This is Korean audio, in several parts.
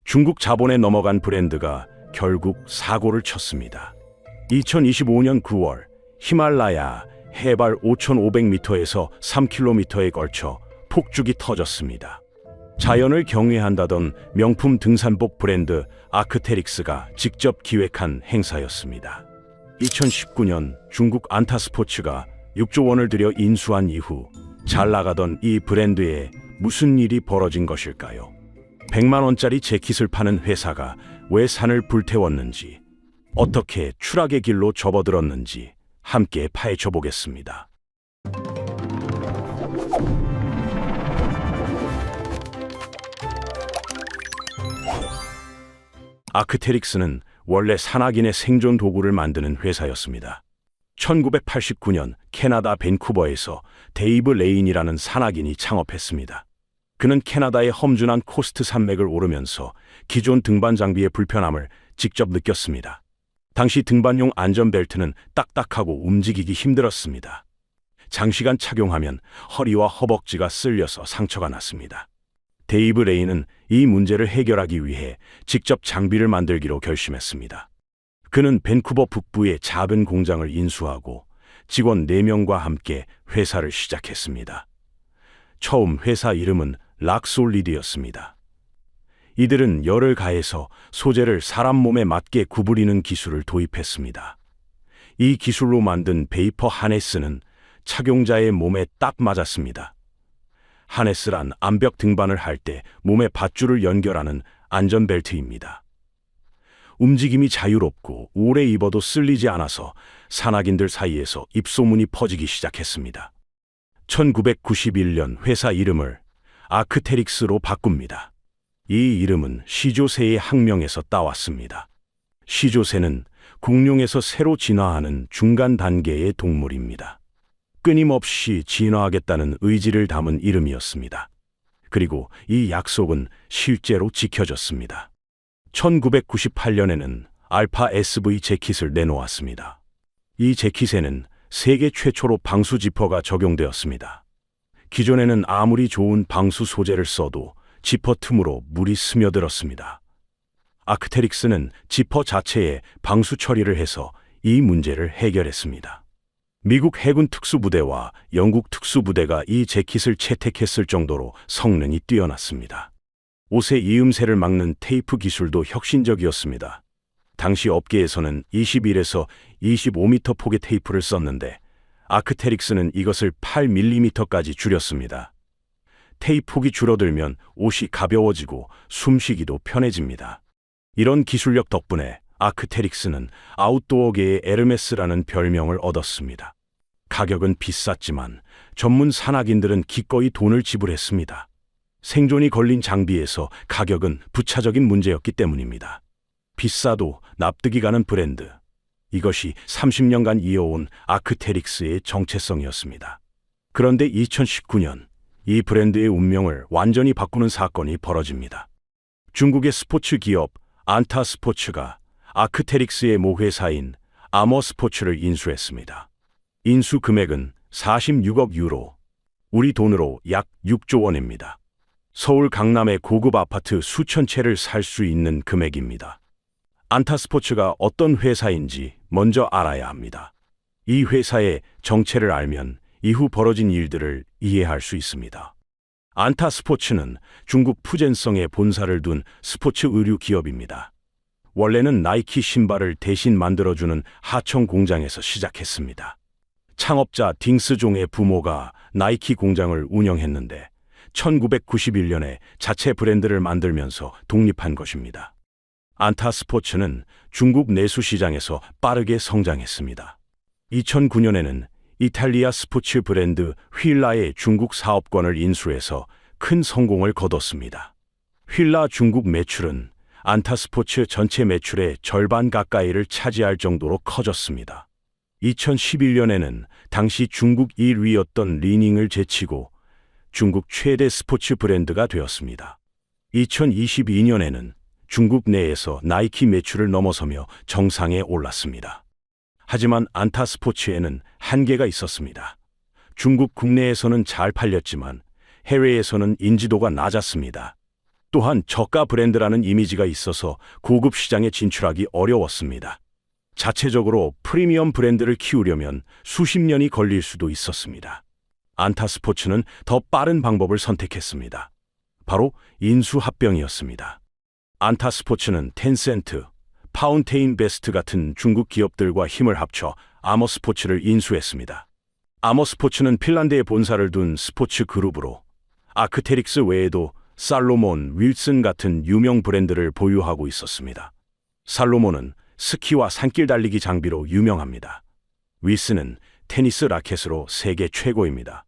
중국 자본에 넘어간 브랜드가 결국 사고를 쳤습니다. 2025년 9월 히말라야 해발 5,500m에서 3km에 걸쳐 폭죽이 터졌습니다. 자연을 경외한다던 명품 등산복 브랜드 아크테릭스가 직접 기획한 행사였습니다. 2019년 중국 안타스포츠가 6조 원을 들여 인수한 이후 잘 나가던 이 브랜드에 무슨 일이 벌어진 것일까요? 100만 원짜리 재킷을 파는 회사가 왜 산을 불태웠는지, 어떻게 추락의 길로 접어들었는지 함께 파헤쳐 보겠습니다. 아크테릭스는 원래 산악인의 생존 도구를 만드는 회사였습니다. 1989년 캐나다 밴쿠버에서 데이브 레인이라는 산악인이 창업했습니다. 그는 캐나다의 험준한 코스트 산맥을 오르면서 기존 등반 장비의 불편함을 직접 느꼈습니다. 당시 등반용 안전벨트는 딱딱하고 움직이기 힘들었습니다. 장시간 착용하면 허리와 허벅지가 쓸려서 상처가 났습니다. 데이브 레인은 이 문제를 해결하기 위해 직접 장비를 만들기로 결심했습니다. 그는 밴쿠버 북부의 작은 공장을 인수하고 직원 4명과 함께 회사를 시작했습니다. 처음 회사 이름은 락솔리드였습니다. 이들은 열을 가해서 소재를 사람 몸에 맞게 구부리는 기술을 도입했습니다. 이 기술로 만든 베이퍼 하네스는 착용자의 몸에 딱 맞았습니다. 하네스란 암벽 등반을 할 때 몸의 밧줄을 연결하는 안전벨트입니다. 움직임이 자유롭고 오래 입어도 쓸리지 않아서 산악인들 사이에서 입소문이 퍼지기 시작했습니다. 1991년 회사 이름을 아크테릭스로 바꿉니다. 이 이름은 시조새의 학명에서 따왔습니다. 시조새는 공룡에서 새로 진화하는 중간 단계의 동물입니다. 끊임없이 진화하겠다는 의지를 담은 이름이었습니다. 그리고 이 약속은 실제로 지켜졌습니다. 1998년에는 알파 SV 재킷을 내놓았습니다. 이 재킷에는 세계 최초로 방수 지퍼가 적용되었습니다. 기존에는 아무리 좋은 방수 소재를 써도 지퍼 틈으로 물이 스며들었습니다. 아크테릭스는 지퍼 자체에 방수 처리를 해서 이 문제를 해결했습니다. 미국 해군 특수부대와 영국 특수부대가 이 재킷을 채택했을 정도로 성능이 뛰어났습니다. 옷의 이음새를 막는 테이프 기술도 혁신적이었습니다. 당시 업계에서는 21에서 25m 폭의 테이프를 썼는데 아크테릭스는 이것을 8mm까지 줄였습니다. 테이프 폭이 줄어들면 옷이 가벼워지고 숨쉬기도 편해집니다. 이런 기술력 덕분에 아크테릭스는 아웃도어계의 에르메스라는 별명을 얻었습니다. 가격은 비쌌지만 전문 산악인들은 기꺼이 돈을 지불했습니다. 생존이 걸린 장비에서 가격은 부차적인 문제였기 때문입니다. 비싸도 납득이 가는 브랜드. 이것이 30년간 이어온 아크테릭스의 정체성이었습니다. 그런데 2019년 이 브랜드의 운명을 완전히 바꾸는 사건이 벌어집니다. 중국의 스포츠 기업 안타스포츠가 아크테릭스의 모회사인 아머스포츠를 인수했습니다. 인수 금액은 46억 유로, 우리 돈으로 약 6조 원입니다. 서울 강남의 고급 아파트 수천 채를 살 수 있는 금액입니다. 안타스포츠가 어떤 회사인지 먼저 알아야 합니다. 이 회사의 정체를 알면 이후 벌어진 일들을 이해할 수 있습니다. 안타스포츠는 중국 푸젠성에 본사를 둔 스포츠 의류 기업입니다. 원래는 나이키 신발을 대신 만들어주는 하청 공장에서 시작했습니다. 창업자 딩스종의 부모가 나이키 공장을 운영했는데 1991년에 자체 브랜드를 만들면서 독립한 것입니다. 안타스포츠는 중국 내수 시장에서 빠르게 성장했습니다. 2009년에는 이탈리아 스포츠 브랜드 휠라의 중국 사업권을 인수해서 큰 성공을 거뒀습니다. 휠라 중국 매출은 안타스포츠 전체 매출의 절반 가까이를 차지할 정도로 커졌습니다. 2011년에는 당시 중국 1위였던 리닝을 제치고 중국 최대 스포츠 브랜드가 되었습니다. 2022년에는 중국 내에서 나이키 매출을 넘어서며 정상에 올랐습니다. 하지만 안타스포츠에는 한계가 있었습니다. 중국 국내에서는 잘 팔렸지만 해외에서는 인지도가 낮았습니다. 또한 저가 브랜드라는 이미지가 있어서 고급 시장에 진출하기 어려웠습니다. 자체적으로 프리미엄 브랜드를 키우려면 수십 년이 걸릴 수도 있었습니다. 안타스포츠는 더 빠른 방법을 선택했습니다. 바로 인수합병이었습니다. 안타스포츠는 텐센트, 파운테인 베스트 같은 중국 기업들과 힘을 합쳐 아머스포츠를 인수했습니다. 아머스포츠는 핀란드에 본사를 둔 스포츠 그룹으로 아크테릭스 외에도 살로몬, 윌슨 같은 유명 브랜드를 보유하고 있었습니다. 살로몬은 스키와 산길 달리기 장비로 유명합니다. 윌슨은 테니스 라켓으로 세계 최고입니다.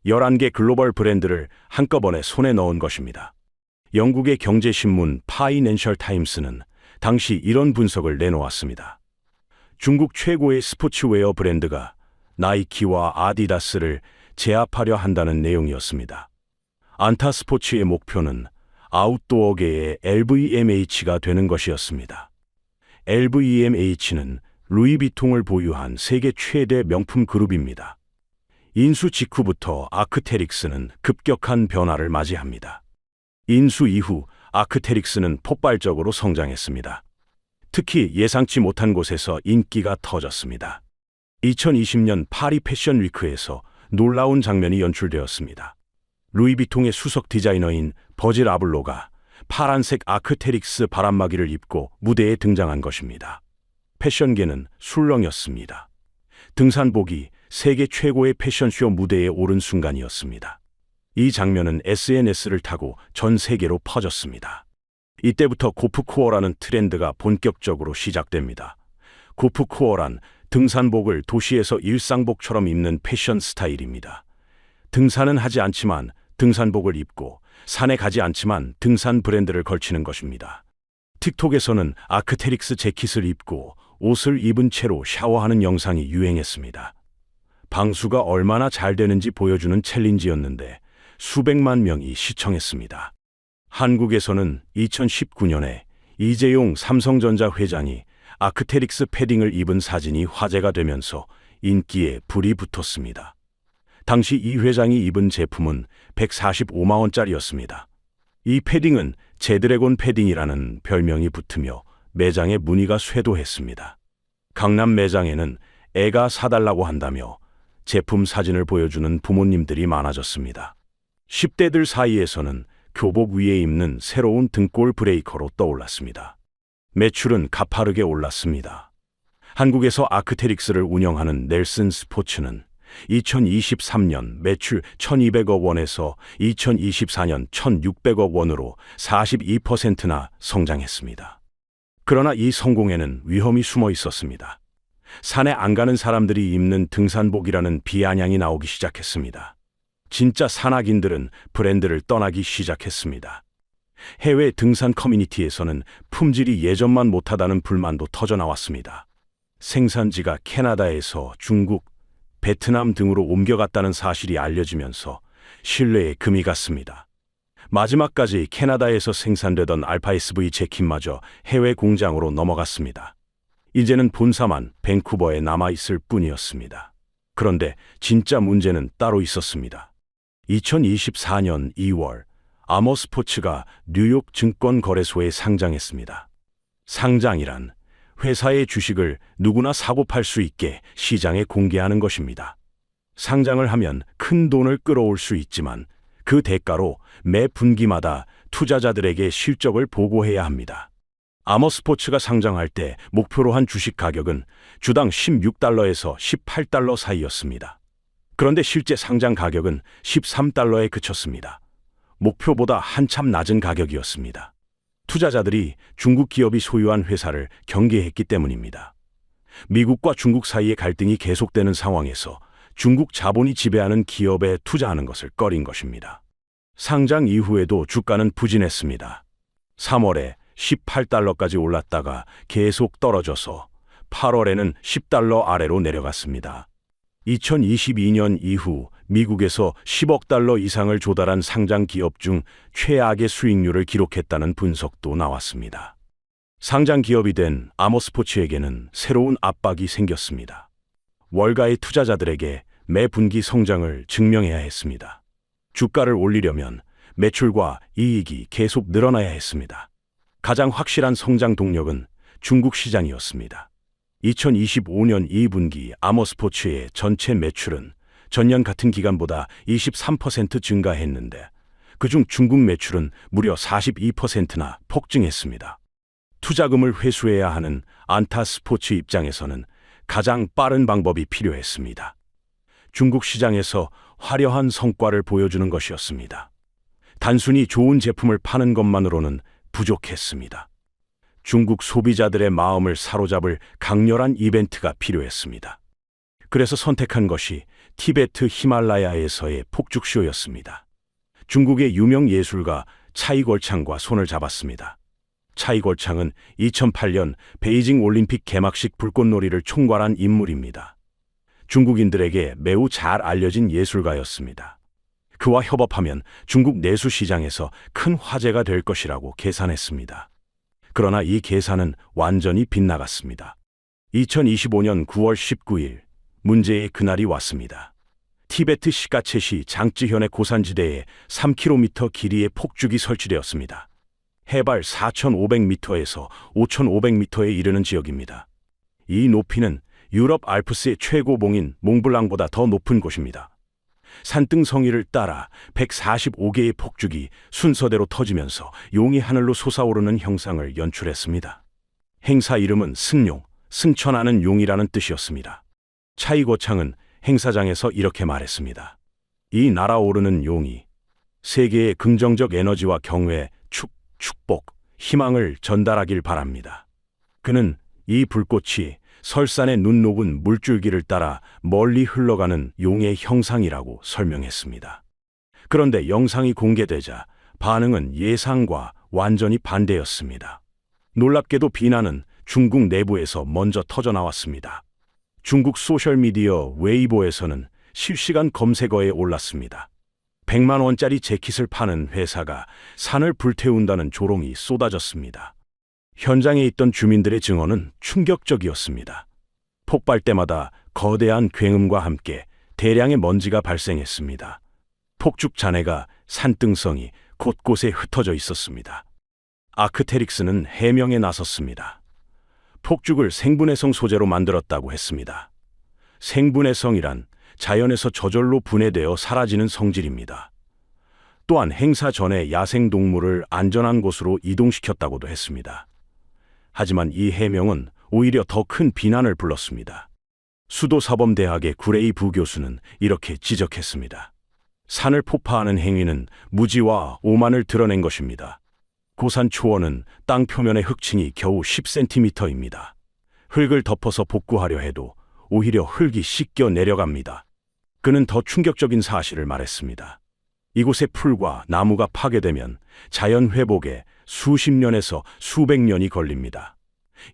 11개 글로벌 브랜드를 한꺼번에 손에 넣은 것입니다. 영국의 경제신문 파이낸셜 타임스는 당시 이런 분석을 내놓았습니다. 중국 최고의 스포츠웨어 브랜드가 나이키와 아디다스를 제압하려 한다는 내용이었습니다. 안타스포츠의 목표는 아웃도어계의 LVMH가 되는 것이었습니다. LVMH는 루이비통을 보유한 세계 최대 명품 그룹입니다. 인수 직후부터 아크테릭스는 급격한 변화를 맞이합니다. 인수 이후 아크테릭스는 폭발적으로 성장했습니다. 특히 예상치 못한 곳에서 인기가 터졌습니다. 2020년 파리 패션 위크에서 놀라운 장면이 연출되었습니다. 루이비통의 수석 디자이너인 버질 아블로가 파란색 아크테릭스 바람막이를 입고 무대에 등장한 것입니다. 패션계는 술렁였습니다. 등산복이 세계 최고의 패션쇼 무대에 오른 순간이었습니다. 이 장면은 SNS를 타고 전 세계로 퍼졌습니다. 이때부터 고프코어라는 트렌드가 본격적으로 시작됩니다. 고프코어란 등산복을 도시에서 일상복처럼 입는 패션 스타일입니다. 등산은 하지 않지만 등산복을 입고 산에 가지 않지만 등산 브랜드를 걸치는 것입니다. 틱톡에서는 아크테릭스 재킷을 입고 옷을 입은 채로 샤워하는 영상이 유행했습니다. 방수가 얼마나 잘 되는지 보여주는 챌린지였는데 수백만 명이 시청했습니다. 한국에서는 2019년에 이재용 삼성전자 회장이 아크테릭스 패딩을 입은 사진이 화제가 되면서 인기에 불이 붙었습니다. 당시 이 회장이 입은 제품은 145만 원짜리였습니다. 이 패딩은 제드래곤 패딩이라는 별명이 붙으며 매장의 문의가 쇄도했습니다. 강남 매장에는 애가 사달라고 한다며 제품 사진을 보여주는 부모님들이 많아졌습니다. 10대들 사이에서는 교복 위에 입는 새로운 등골 브레이커로 떠올랐습니다. 매출은 가파르게 올랐습니다. 한국에서 아크테릭스를 운영하는 넬슨 스포츠는 2023년 매출 1,200억 원에서 2024년 1,600억 원으로 42%나 성장했습니다. 그러나 이 성공에는 위험이 숨어 있었습니다. 산에 안 가는 사람들이 입는 등산복이라는 비아냥이 나오기 시작했습니다. 진짜 산악인들은 브랜드를 떠나기 시작했습니다. 해외 등산 커뮤니티에서는 품질이 예전만 못하다는 불만도 터져나왔습니다. 생산지가 캐나다에서 중국, 베트남 등으로 옮겨갔다는 사실이 알려지면서 신뢰에 금이 갔습니다. 마지막까지 캐나다에서 생산되던 알파 SV 재킷마저 해외 공장으로 넘어갔습니다. 이제는 본사만 밴쿠버에 남아있을 뿐이었습니다. 그런데 진짜 문제는 따로 있었습니다. 2024년 2월 아머스포츠가 뉴욕 증권거래소에 상장했습니다. 상장이란 회사의 주식을 누구나 사고 팔 수 있게 시장에 공개하는 것입니다. 상장을 하면 큰 돈을 끌어올 수 있지만 그 대가로 매 분기마다 투자자들에게 실적을 보고해야 합니다. 아머스포츠가 상장할 때 목표로 한 주식 가격은 주당 16달러에서 18달러 사이였습니다. 그런데 실제 상장 가격은 13달러에 그쳤습니다. 목표보다 한참 낮은 가격이었습니다. 투자자들이 중국 기업이 소유한 회사를 경계했기 때문입니다. 미국과 중국 사이의 갈등이 계속되는 상황에서 중국 자본이 지배하는 기업에 투자하는 것을 꺼린 것입니다. 상장 이후에도 주가는 부진했습니다. 3월에 18달러까지 올랐다가 계속 떨어져서 8월에는 10달러 아래로 내려갔습니다. 2022년 이후 미국에서 10억 달러 이상을 조달한 상장 기업 중 최악의 수익률을 기록했다는 분석도 나왔습니다. 상장 기업이 된 아머스포츠에게는 새로운 압박이 생겼습니다. 월가의 투자자들에게 매 분기 성장을 증명해야 했습니다. 주가를 올리려면 매출과 이익이 계속 늘어나야 했습니다. 가장 확실한 성장 동력은 중국 시장이었습니다. 2025년 2분기 아머스포츠의 전체 매출은 전년 같은 기간보다 23% 증가했는데 그중 중국 매출은 무려 42%나 폭증했습니다. 투자금을 회수해야 하는 안타스포츠 입장에서는 가장 빠른 방법이 필요했습니다. 중국 시장에서 화려한 성과를 보여주는 것이었습니다. 단순히 좋은 제품을 파는 것만으로는 부족했습니다. 중국 소비자들의 마음을 사로잡을 강렬한 이벤트가 필요했습니다. 그래서 선택한 것이 티베트 히말라야에서의 폭죽쇼였습니다. 중국의 유명 예술가 차이걸창과 손을 잡았습니다. 차이걸창은 2008년 베이징 올림픽 개막식 불꽃놀이를 총괄한 인물입니다. 중국인들에게 매우 잘 알려진 예술가였습니다. 그와 협업하면 중국 내수 시장에서 큰 화제가 될 것이라고 계산했습니다. 그러나 이 계산은 완전히 빗나갔습니다. 2025년 9월 19일, 문제의 그날이 왔습니다. 티베트 시가체시 장쯔현의 고산지대에 3km 길이의 폭죽이 설치되었습니다. 해발 4,500m에서 5,500m에 이르는 지역입니다. 이 높이는 유럽 알프스의 최고봉인 몽블랑보다 더 높은 곳입니다. 산등 성이를 따라 145개의 폭죽이 순서대로 터지면서 용이 하늘로 솟아오르는 형상을 연출했습니다. 행사 이름은 승용, 승천하는 용이라는 뜻이었습니다. 차이거창은 행사장에서 이렇게 말했습니다. 이 날아오르는 용이 세계의 긍정적 에너지와 경외, 축복, 희망을 전달하길 바랍니다. 그는 이 불꽃이 설산의 눈 녹은 물줄기를 따라 멀리 흘러가는 용의 형상이라고 설명했습니다. 그런데 영상이 공개되자 반응은 예상과 완전히 반대였습니다. 놀랍게도 비난은 중국 내부에서 먼저 터져나왔습니다. 중국 소셜미디어 웨이보에서는 실시간 검색어에 올랐습니다. 100만 원짜리 재킷을 파는 회사가 산을 불태운다는 조롱이 쏟아졌습니다. 현장에 있던 주민들의 증언은 충격적이었습니다. 폭발 때마다 거대한 굉음과 함께 대량의 먼지가 발생했습니다. 폭죽 잔해가 산등성이 곳곳에 흩어져 있었습니다. 아크테릭스는 해명에 나섰습니다. 폭죽을 생분해성 소재로 만들었다고 했습니다. 생분해성이란 자연에서 저절로 분해되어 사라지는 성질입니다. 또한 행사 전에 야생동물을 안전한 곳으로 이동시켰다고도 했습니다. 하지만 이 해명은 오히려 더 큰 비난을 불렀습니다. 수도사범대학의 구레이 부교수는 이렇게 지적했습니다. 산을 폭파하는 행위는 무지와 오만을 드러낸 것입니다. 고산 초원은 땅 표면의 흙층이 겨우 10cm입니다. 흙을 덮어서 복구하려 해도 오히려 흙이 씻겨 내려갑니다. 그는 더 충격적인 사실을 말했습니다. 이곳의 풀과 나무가 파괴되면 자연 회복에 수십 년에서 수백 년이 걸립니다.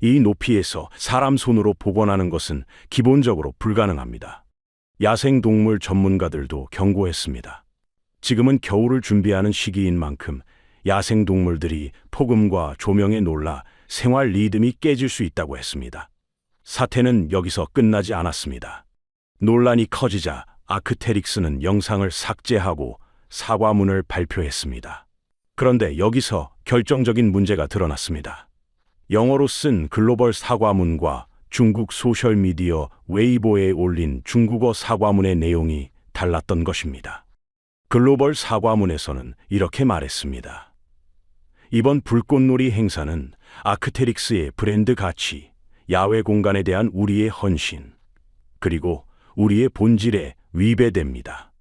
이 높이에서 사람 손으로 복원하는 것은 기본적으로 불가능합니다. 야생동물 전문가들도 경고했습니다. 지금은 겨울을 준비하는 시기인 만큼 야생동물들이 폭음과 조명에 놀라 생활 리듬이 깨질 수 있다고 했습니다. 사태는 여기서 끝나지 않았습니다. 논란이 커지자 아크테릭스는 영상을 삭제하고 사과문을 발표했습니다. 그런데 여기서 결정적인 문제가 드러났습니다. 영어로 쓴 글로벌 사과문과 중국 소셜미디어 웨이보에 올린 중국어 사과문의 내용이 달랐던 것입니다. 글로벌 사과문에서는 이렇게 말했습니다. 이번 불꽃놀이 행사는 아크테릭스의 브랜드 가치, 야외 공간에 대한 우리의 헌신, 그리고 우리의 본질에 위배됩니다.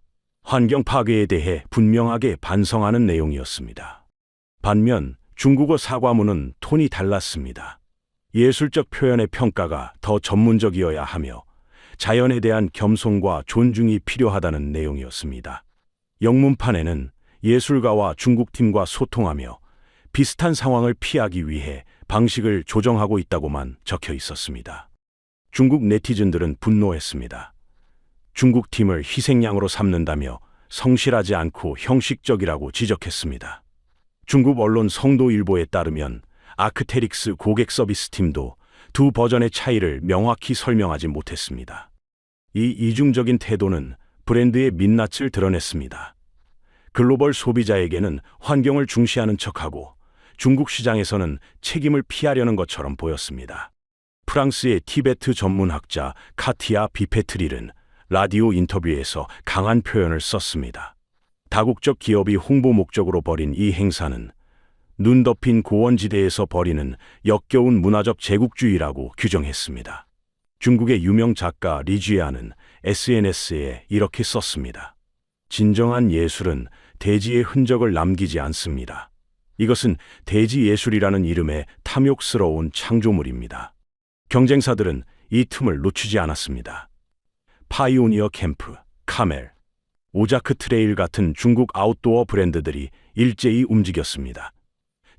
환경 파괴에 대해 분명하게 반성하는 내용이었습니다. 반면 중국어 사과문은 톤이 달랐습니다. 예술적 표현의 평가가 더 전문적이어야 하며 자연에 대한 겸손과 존중이 필요하다는 내용이었습니다. 영문판에는 예술가와 중국팀과 소통하며 비슷한 상황을 피하기 위해 방식을 조정하고 있다고만 적혀 있었습니다. 중국 네티즌들은 분노했습니다. 중국팀을 희생양으로 삼는다며 성실하지 않고 형식적이라고 지적했습니다. 중국 언론 성도일보에 따르면 아크테릭스 고객 서비스 팀도 두 버전의 차이를 명확히 설명하지 못했습니다. 이 이중적인 태도는 브랜드의 민낯을 드러냈습니다. 글로벌 소비자에게는 환경을 중시하는 척하고 중국 시장에서는 책임을 피하려는 것처럼 보였습니다. 프랑스의 티베트 전문학자 카티아 비페트릴은 라디오 인터뷰에서 강한 표현을 썼습니다. 다국적 기업이 홍보 목적으로 벌인 이 행사는 눈 덮인 고원지대에서 벌이는 역겨운 문화적 제국주의라고 규정했습니다. 중국의 유명 작가 리쥐아는 SNS에 이렇게 썼습니다. 진정한 예술은 대지의 흔적을 남기지 않습니다. 이것은 대지 예술이라는 이름의 탐욕스러운 창조물입니다. 경쟁사들은 이 틈을 놓치지 않았습니다. 파이오니어 캠프, 카멜, 오자크 트레일 같은 중국 아웃도어 브랜드들이 일제히 움직였습니다.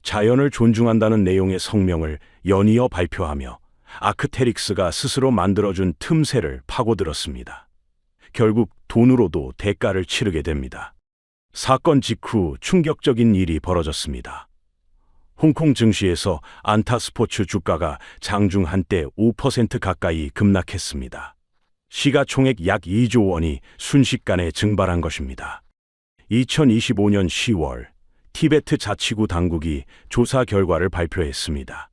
자연을 존중한다는 내용의 성명을 연이어 발표하며 아크테릭스가 스스로 만들어준 틈새를 파고들었습니다. 결국 돈으로도 대가를 치르게 됩니다. 사건 직후 충격적인 일이 벌어졌습니다. 홍콩 증시에서 안타 스포츠 주가가 장중 한때 5% 가까이 급락했습니다. 시가총액 약 2조 원이 순식간에 증발한 것입니다. 2025년 10월 티베트 자치구 당국이 조사 결과를 발표했습니다.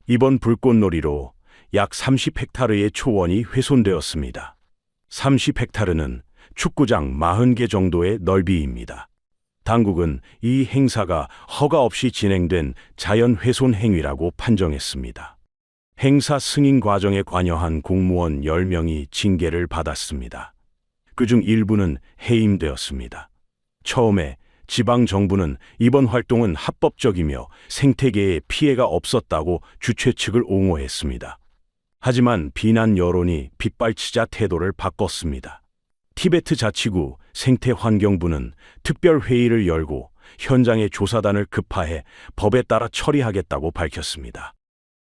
이번 불꽃놀이로 약 30헥타르의 초원이 훼손되었습니다. 30헥타르는 축구장 40개 정도의 넓이입니다. 당국은 이 행사가 허가 없이 진행된 자연훼손 행위라고 판정했습니다. 행사 승인 과정에 관여한 공무원 10명이 징계를 받았습니다. 그중 일부는 해임되었습니다. 처음에 지방정부는 이번 활동은 합법적이며 생태계에 피해가 없었다고 주최 측을 옹호했습니다. 하지만 비난 여론이 빗발치자 태도를 바꿨습니다. 티베트 자치구 생태환경부는 특별회의를 열고 현장에 조사단을 급파해 법에 따라 처리하겠다고 밝혔습니다.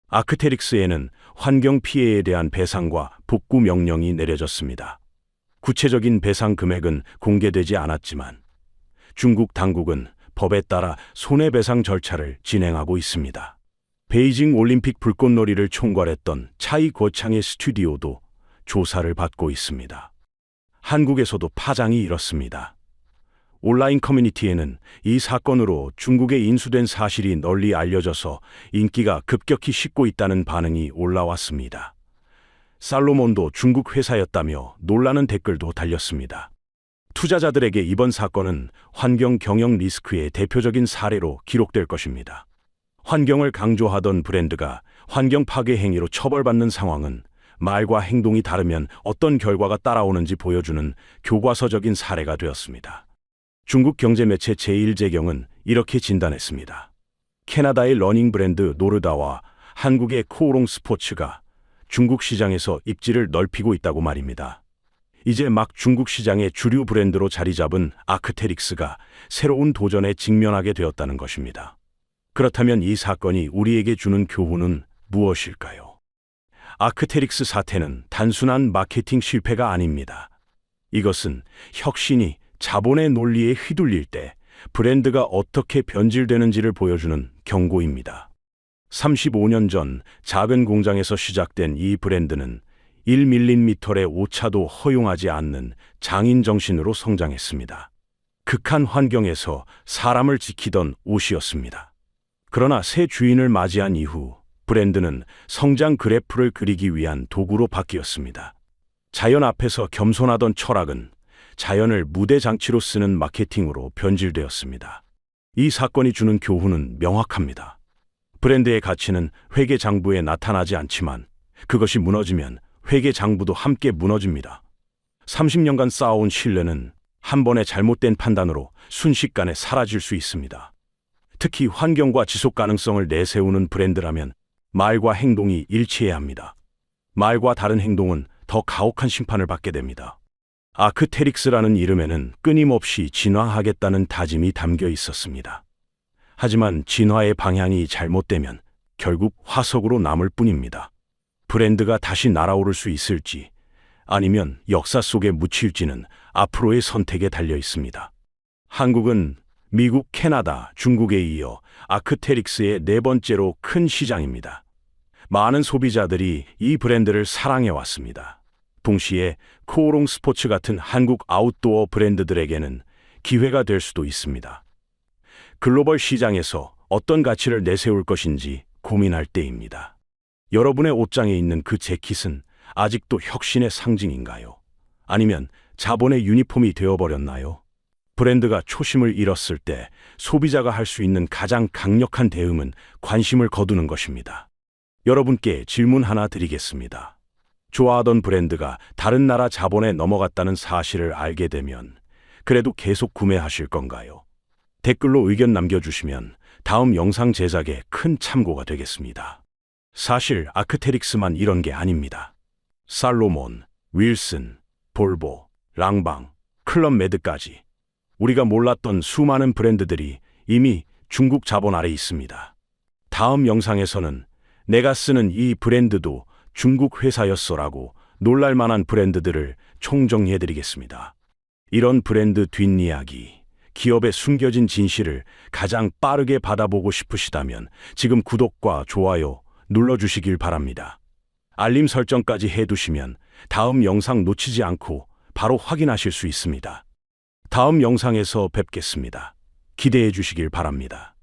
아크테릭스에는 환경 피해에 대한 배상과 복구 명령이 내려졌습니다. 구체적인 배상 금액은 공개되지 않았지만 중국 당국은 법에 따라 손해배상 절차를 진행하고 있습니다. 베이징 올림픽 불꽃놀이를 총괄했던 차이 거창의 스튜디오도 조사를 받고 있습니다. 한국에서도 파장이 일었습니다. 온라인 커뮤니티에는 이 사건으로 중국에 인수된 사실이 널리 알려져서 인기가 급격히 식고 있다는 반응이 올라왔습니다. 살로몬도 중국 회사였다며 놀라는 댓글도 달렸습니다. 투자자들에게 이번 사건은 환경 경영 리스크의 대표적인 사례로 기록될 것입니다. 환경을 강조하던 브랜드가 환경 파괴 행위로 처벌받는 상황은 말과 행동이 다르면 어떤 결과가 따라오는지 보여주는 교과서적인 사례가 되었습니다. 중국 경제매체 제1재경은 이렇게 진단했습니다. 캐나다의 러닝 브랜드 노르다와 한국의 코오롱 스포츠가 중국 시장에서 입지를 넓히고 있다고 말입니다. 이제 막 중국 시장의 주류 브랜드로 자리 잡은 아크테릭스가 새로운 도전에 직면하게 되었다는 것입니다. 그렇다면 이 사건이 우리에게 주는 교훈은 무엇일까요? 아크테릭스 사태는 단순한 마케팅 실패가 아닙니다. 이것은 혁신이 자본의 논리에 휘둘릴 때 브랜드가 어떻게 변질되는지를 보여주는 경고입니다. 35년 전 작은 공장에서 시작된 이 브랜드는 1mm의 오차도 허용하지 않는 장인 정신으로 성장했습니다. 극한 환경에서 사람을 지키던 옷이었습니다. 그러나 새 주인을 맞이한 이후 브랜드는 성장 그래프를 그리기 위한 도구로 바뀌었습니다. 자연 앞에서 겸손하던 철학은 자연을 무대 장치로 쓰는 마케팅으로 변질되었습니다. 이 사건이 주는 교훈은 명확합니다. 브랜드의 가치는 회계 장부에 나타나지 않지만 그것이 무너지면 회계 장부도 함께 무너집니다. 30년간 쌓아온 신뢰는 한 번의 잘못된 판단으로 순식간에 사라질 수 있습니다. 특히 환경과 지속 가능성을 내세우는 브랜드라면 말과 행동이 일치해야 합니다. 말과 다른 행동은 더 가혹한 심판을 받게 됩니다. 아크테릭스라는 이름에는 끊임없이 진화하겠다는 다짐이 담겨 있었습니다. 하지만 진화의 방향이 잘못되면 결국 화석으로 남을 뿐입니다. 브랜드가 다시 날아오를 수 있을지 아니면 역사 속에 묻힐지는 앞으로의 선택에 달려 있습니다. 한국은 미국, 캐나다, 중국에 이어 아크테릭스의 네 번째로 큰 시장입니다. 많은 소비자들이 이 브랜드를 사랑해왔습니다. 동시에 코오롱 스포츠 같은 한국 아웃도어 브랜드들에게는 기회가 될 수도 있습니다. 글로벌 시장에서 어떤 가치를 내세울 것인지 고민할 때입니다. 여러분의 옷장에 있는 그 재킷은 아직도 혁신의 상징인가요? 아니면 자본의 유니폼이 되어버렸나요? 브랜드가 초심을 잃었을 때 소비자가 할 수 있는 가장 강력한 대응은 관심을 거두는 것입니다. 여러분께 질문 하나 드리겠습니다. 좋아하던 브랜드가 다른 나라 자본에 넘어갔다는 사실을 알게 되면 그래도 계속 구매하실 건가요? 댓글로 의견 남겨주시면 다음 영상 제작에 큰 참고가 되겠습니다. 사실 아크테릭스만 이런 게 아닙니다. 살로몬, 윌슨, 볼보, 랑방, 클럽메드까지 우리가 몰랐던 수많은 브랜드들이 이미 중국 자본 아래 있습니다. 다음 영상에서는 내가 쓰는 이 브랜드도 중국 회사였어라고 놀랄만한 브랜드들을 총정리해드리겠습니다. 이런 브랜드 뒷이야기, 기업의 숨겨진 진실을 가장 빠르게 받아보고 싶으시다면 지금 구독과 좋아요 눌러주시길 바랍니다. 알림 설정까지 해두시면 다음 영상 놓치지 않고 바로 확인하실 수 있습니다. 다음 영상에서 뵙겠습니다. 기대해 주시길 바랍니다.